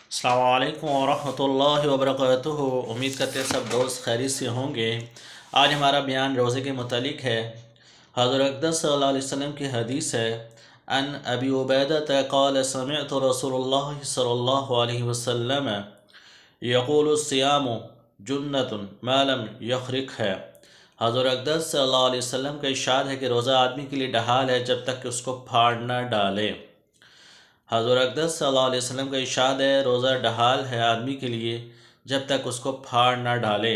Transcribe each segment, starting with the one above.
अस्सलामु अलैकुम वरहमतुल्लाहि वबरकातुहू। उम्मीद करते हैं सब दोस्त खैरियत से होंगे। आज हमारा बयान रोज़े के मुतालिक है। हज़रत अक़दस सल्लल्लाहु अलैहि वसल्लम की हदीस है, अन अबी उबैदा क़ाल समिअतु रसूलुल्लाह सल्लल्लाहु अलैहि वसल्लम यक़ूलु सियामु जुन्नतुन मा लम यख़रिक़ है। हज़रत अक़दस सल्लल्लाहु अलैहि वसल्लम का इरशाद है कि रोज़ा आदमी के लिए ढाल है जब तक कि उसको फाड़ न डाले। हज़रत अक़दस सल्लल्लाहु अलैहि वसल्लम का इरशाद है, रोज़ा ढाल है आदमी के लिए जब तक उसको फाड़ ना डाले।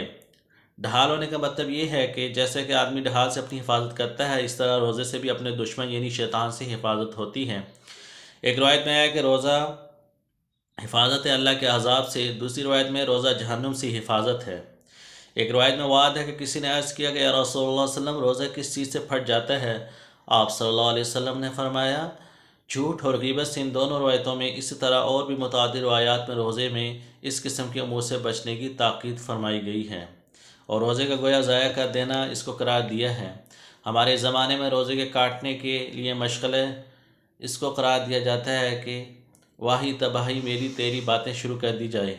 ढाल होने का मतलब ये है कि जैसे कि आदमी ढाल से अपनी हिफाजत करता है, इस तरह रोज़े से भी अपने दुश्मन यानी शैतान से हिफाजत होती है। एक रवायत में आया कि रोज़ा हिफाजत है अल्लाह के अज़ाब से, दूसरी रवायत में रोज़ा जहन्नुम से हिफाजत है। एक रवायत में वाद है कि किसी ने अर्ज़ किया कि या रसूलुल्लाह सल्लल्लाहु अलैहि वसल्लम, रोज़ा किस चीज़ से फट जाता है? आप सल्लल्लाहु अलैहि वसल्लम ने फरमाया, झूठ और ग़ीबत से। इन दोनों रवायतों में इसी तरह और भी मुतादिद रवायात में रोज़े में इस किस्म के अमूर से बचने की ताकीद फरमाई गई है और रोज़े का गोया ज़ाया कर देना इसको करार दिया है। हमारे ज़माने में रोज़े के काटने के लिए मशग़ले इसको करार दिया जाता है कि वाही तबाही मेरी तेरी बातें शुरू कर दी जाए।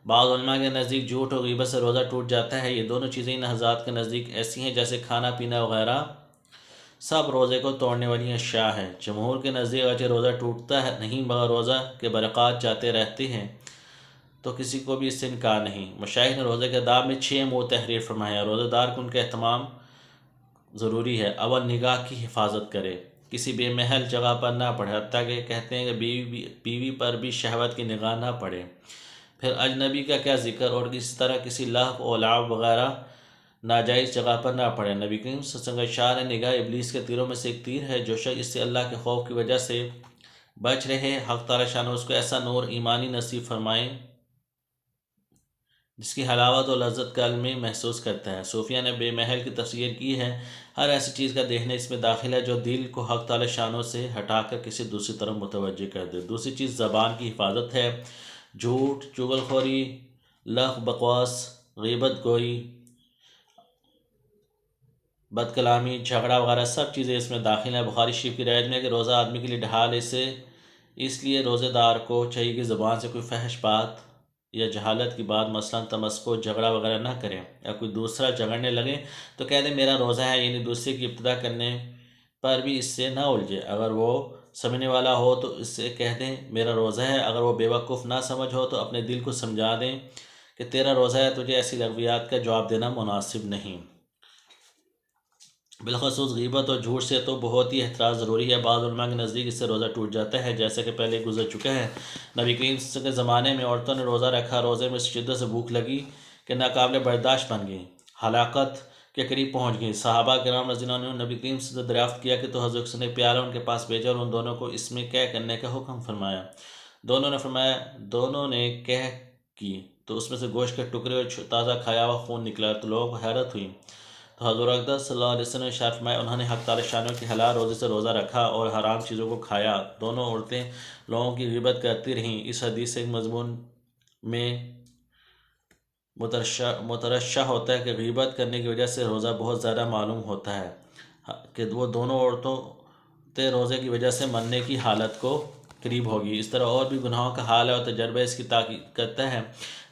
बाज़ उलमा के नज़दीक झूठ और ग़ीबत से रोज़ा टूट जाता है। ये दोनों चीज़ें इन हज़रात के नज़दीक ऐसी हैं जैसे खाना पीना वगैरह सब रोज़े को तोड़ने वाली अशिया है। जमहूर के नज़दीक अगर रोज़ा टूटता है नहीं मगर रोज़ा के बरक़ात जाते रहते हैं तो किसी को भी इससे इनकार नहीं। मशाइख ने रोज़े के आदाब में 6 अमूर तहरीर फरमाया। रोज़ेदार को उनका एहतमाम ज़रूरी है। अव्वल निगाह की हिफाजत करे, किसी बेमहल जगह पर ना पड़े, हत्ता कि कहते हैं कि बीवी पर भी शहवत की निगाह ना पड़े। फिर अजनबी का क्या ज़िक्र और किसी तरह किसी लहव और लाव वगैरह नाजायज़ जगह पर ना पड़े। नबी करीम सल्लल्लाहु अलैहि वसल्लम का इरशाद है, निगाह इब्लीस के तीरों में से एक तीर है। जो शख्स इससे अल्लाह के खौफ की वजह से बच रहे, हक़ तआला शान उसको ऐसा नूर ईमानी नसीब फरमाए जिसकी हलावत और लज्जत कल्ब में महसूस करता है। सूफिया ने बेमहल की तफसीर की है, हर ऐसी चीज़ का देखना इसमें दाखिल है जो दिल को हक़ तआला शानों से हटाकर किसी दूसरी तरफ मुतवज्जह कर दे। दूसरी चीज़ ज़बान की हिफाजत है। झूठ, चुगलखोरी, लग़, बकवास, ग़ीबत गोई, बदकलामी, झगड़ा वगैरह सब चीज़ें इसमें दाखिल हैं। बुखारी शरीफ की रिवायत में है कि रोज़ा आदमी के लिए ढाल इसे इसलिए रोज़ेदार को चाहिए कि ज़बान से कोई फहश बात या जहालत की बात मसलन तमस्को झगड़ा वगैरह ना करें। या कोई दूसरा झगड़ने लगे तो कह दे मेरा रोज़ा है, यानी दूसरे की इब्तिदा करने पर भी इससे ना उलझे। अगर वो समझने वाला हो तो इससे कह दें मेरा रोज़ा है। अगर वो बेवकूफ़ ना समझ हो तो अपने दिल को समझा दें कि तेरा रोज़ा है, तुझे ऐसी लग़वियात का जवाब देना मुनासिब नहीं। बिलखसूस ग़ीबत और झूठ से तो बहुत ही एहतराज़ ज़रूरी है। बाज़ उलमा के नज़दीक इससे रोज़ा टूट जाता है, जैसे कि पहले गुजर चुका है। नबी करीम के ज़माने में औरतों ने रोज़ा रखा, रोज़े में शिद्दत से भूख लगी कि नाकाबिल बर्दाश्त बन गई, हलाकत के करीब पहुँच गई। सहाबा किराम रज़ियल्लाहु अन्हुम ने नबी करीम से दरियाफ़्त किया कि तो हज़रत ने प्याला उनके पास भेजा और उन दोनों को इसमें क्या करने का हुक्म फरमाया। दोनों ने फरमाया, दोनों ने कह की तो उसमें से गोश्त के टुकड़े और ताज़ा खाया हुआ खून निकला तो लोगों को हैरत हुई। तो हज़रत अक़दस सल्लल्लाहु अलैहि वसल्लम ने इरशाद फरमाया, उन्होंने हक़ तआला शानों की हलाल रोज़े से रोज़ा रखा और हराम चीज़ों को खाया। दोनों औरतें लोगों की ग़ीबत करती रहीं। इस हदीस से मज़मून में मुतरशह होता है कि ग़ीबत करने की वजह से रोज़ा बहुत ज़्यादा मालूम होता है कि वो दोनों औरतों ते रोज़े की वजह से मरने की हालत को करीब होगी। इस तरह और भी गुनाहों का हाल है और तजर्बा इसकी ताकीद करता है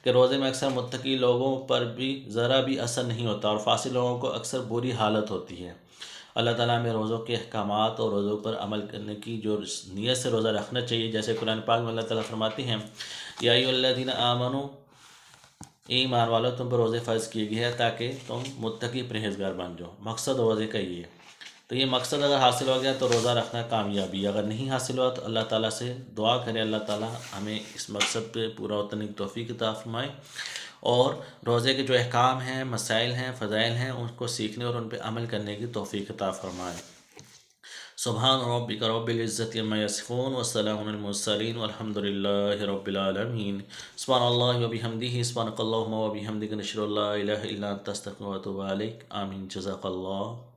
कि रोज़े में अक्सर मुत्तकी लोगों पर भी ज़रा भी असर नहीं होता और फासिल लोगों को अक्सर बुरी हालत होती है। अल्लाह ताला में रोज़ों के अहकामात और रोज़ों पर अमल करने की जो नीयत से रोज़ा रखना चाहिए, जैसे कुरान पाक में अल्लाह ताला फरमाते हैं, या अय्युहल्लज़ीना आमनू, ईमान वालों तुम पर रोज़े फ़र्ज़ किए गए हैं ताकि तुम मुत्तकी परहेज़गार बन जाओ। मकसद रोज़े का ये। तो ये मकसद अगर हासिल हो गया तो रोज़ा रखना कामयाबी, अगर नहीं हासिल हुआ तो अल्लाह ताला से दुआ करें, अल्लाह ताला हमें इस मकसद पे पूरा उतरने की तौफ़ीक अता फ़रमाए और रोज़े के जो अहकाम हैं, मसाइल हैं, फ़ज़ाइल हैं, उनको सीखने और उन पर अमल करने की तौफ़ीक अता फ़रमाए। सुब्हान रब्बिका रब्बिल इज़्ज़ति अम्मा यसिफ़ून व सलामुन अलल मुरसलीन वल्हम्दुलिल्लाहि रब्बिल आलमीन। सुब्हानल्लाहि व बिहम्दिहि सुब्हानकल्लाहुम्मा व बिहम्दिका नशहदु अल्ला इलाहा इल्ला अंता अस्तग़फिरुका व अतूबु इलैक। आमीन। जज़ाकल्लाह।